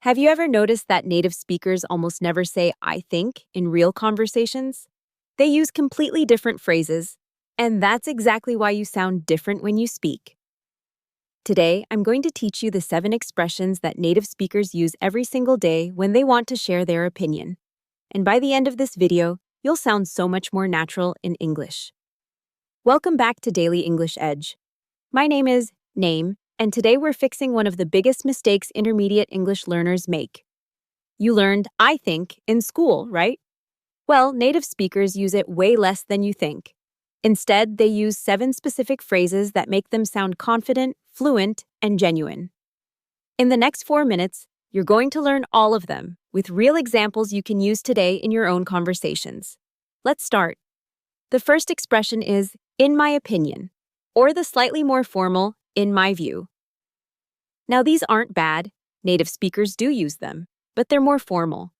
Have you ever noticed that native speakers almost never say "I think" in real conversations? They use completely different phrases, and that's exactly why you sound different when you speak. Today, I'm going to teach you the 7 expressions that native speakers use every single day when they want to share their opinion. And by the end of this video, you'll sound so much more natural in English. Welcome back to Daily English Edge. My name is Name, and today we're fixing one of the biggest mistakes intermediate English learners make. You learned "I think" in school, right? Well, native speakers use it way less than you think. Instead, they use 7 specific phrases that make them sound confident, fluent, and genuine. In the next 4 minutes, you're going to learn all of them, with real examples you can use today in your own conversations. Let's start. The first expression is "in my opinion," or the slightly more formal "in my view." Now, these aren't bad. Native speakers do use them, but they're more formal.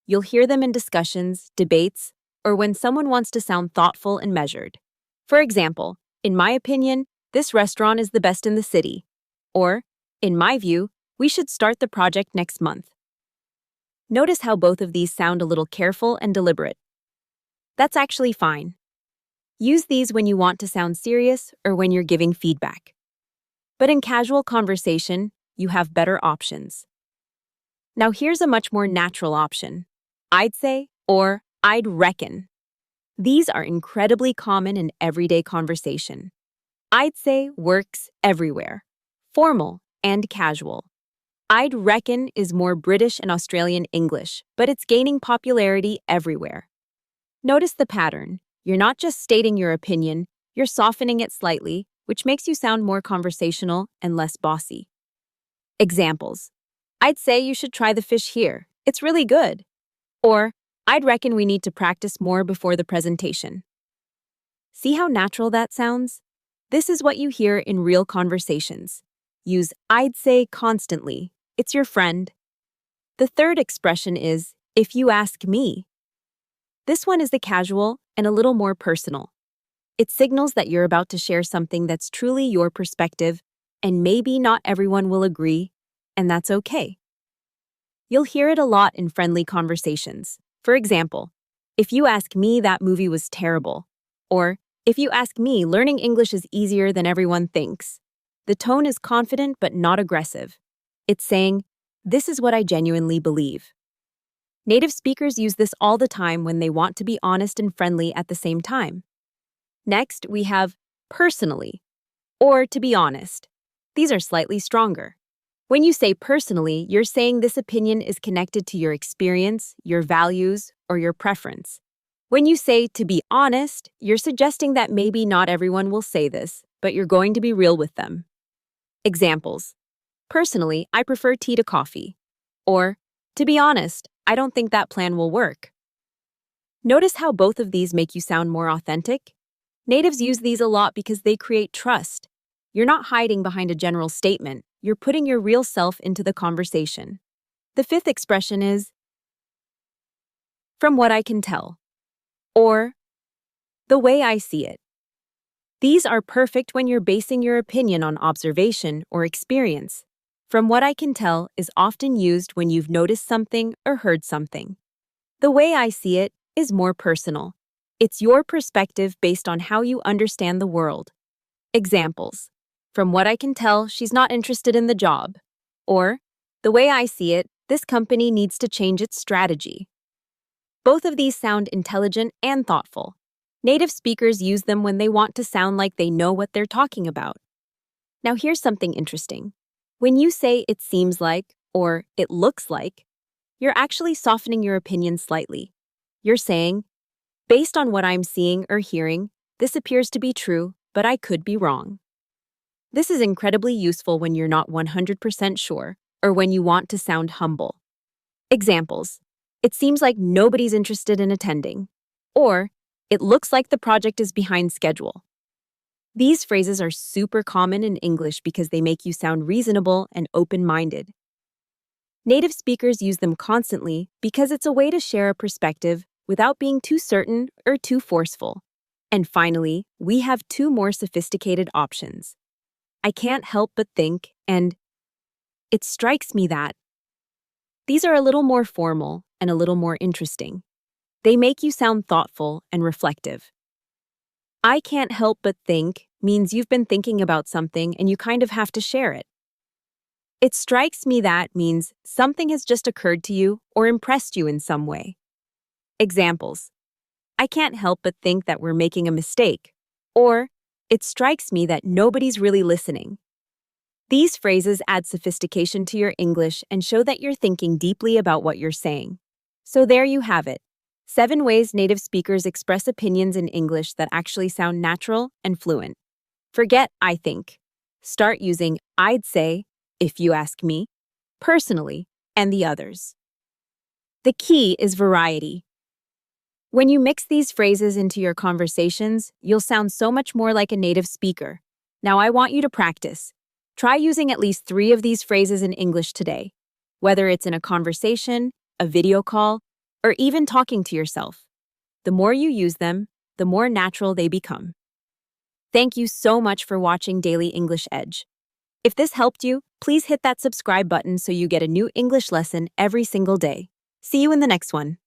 You'll hear them in discussions, debates, or when someone wants to sound thoughtful and measured. For example, "In my opinion, this restaurant is the best in the city." Or, "In my view, we should start the project next month." Notice how both of these sound a little careful and deliberate. That's actually fine. Use these when you want to sound serious or when you're giving feedback. But in casual conversation, you have better options. Now here's a much more natural option: "I'd say" or "I'd reckon." These are incredibly common in everyday conversation. "I'd say" works everywhere, formal and casual. "I'd reckon" is more British and Australian English, but it's gaining popularity everywhere. Notice the pattern. You're not just stating your opinion, you're softening it slightly, which makes you sound more conversational and less bossy. Examples: "I'd say you should try the fish here. It's really good." Or, "I'd reckon we need to practice more before the presentation." See how natural that sounds? This is what you hear in real conversations. Use "I'd say" constantly. It's your friend. The third expression is "if you ask me." This one is the casual and a little more personal. It signals that you're about to share something that's truly your perspective, and maybe not everyone will agree, and that's okay. You'll hear it a lot in friendly conversations. For example, "If you ask me, that movie was terrible." Or, "If you ask me, learning English is easier than everyone thinks." The tone is confident but not aggressive. It's saying, "This is what I genuinely believe." Native speakers use this all the time when they want to be honest and friendly at the same time. Next, we have "personally," or "to be honest." These are slightly stronger. When you say "personally," you're saying this opinion is connected to your experience, your values, or your preference. When you say "to be honest," you're suggesting that maybe not everyone will say this, but you're going to be real with them. Examples: "Personally, I prefer tea to coffee." Or, "To be honest, I don't think that plan will work." Notice how both of these make you sound more authentic? Natives use these a lot because they create trust. You're not hiding behind a general statement. You're putting your real self into the conversation. The fifth expression is "from what I can tell," or "the way I see it." These are perfect when you're basing your opinion on observation or experience. "From what I can tell" is often used when you've noticed something or heard something. "The way I see it" is more personal. It's your perspective based on how you understand the world. Examples: "From what I can tell, she's not interested in the job." Or, "The way I see it, this company needs to change its strategy." Both of these sound intelligent and thoughtful. Native speakers use them when they want to sound like they know what they're talking about. Now here's something interesting. When you say "it seems like" or "it looks like," you're actually softening your opinion slightly. You're saying, "Based on what I'm seeing or hearing, this appears to be true, but I could be wrong." This is incredibly useful when you're not 100% sure or when you want to sound humble. Examples: "It seems like nobody's interested in attending." Or, "It looks like the project is behind schedule." These phrases are super common in English because they make you sound reasonable and open-minded. Native speakers use them constantly because it's a way to share a perspective without being too certain or too forceful. And finally, we have 2 more sophisticated options: "I can't help but think," and "it strikes me that." These are a little more formal and a little more interesting. They make you sound thoughtful and reflective. I can't help but think means you've been thinking about something and you kind of have to share it. It strikes me that means something has just occurred to you or impressed you in some way. Examples: I can't help but think that we're making a mistake. Or, it strikes me that nobody's really listening. These phrases add sophistication to your English and show that you're thinking deeply about what you're saying. So there you have it. 7 ways native speakers express opinions in English that actually sound natural and fluent. Forget "I think." Start using "I'd say," "if you ask me," "personally," and the others. The key is variety. When you mix these phrases into your conversations, you'll sound so much more like a native speaker. Now I want you to practice. Try using at least 3 of these phrases in English today, whether it's in a conversation, a video call, or even talking to yourself. The more you use them, the more natural they become. Thank you so much for watching Daily English Edge. If this helped you, please hit that subscribe button so you get a new English lesson every single day. See you in the next one.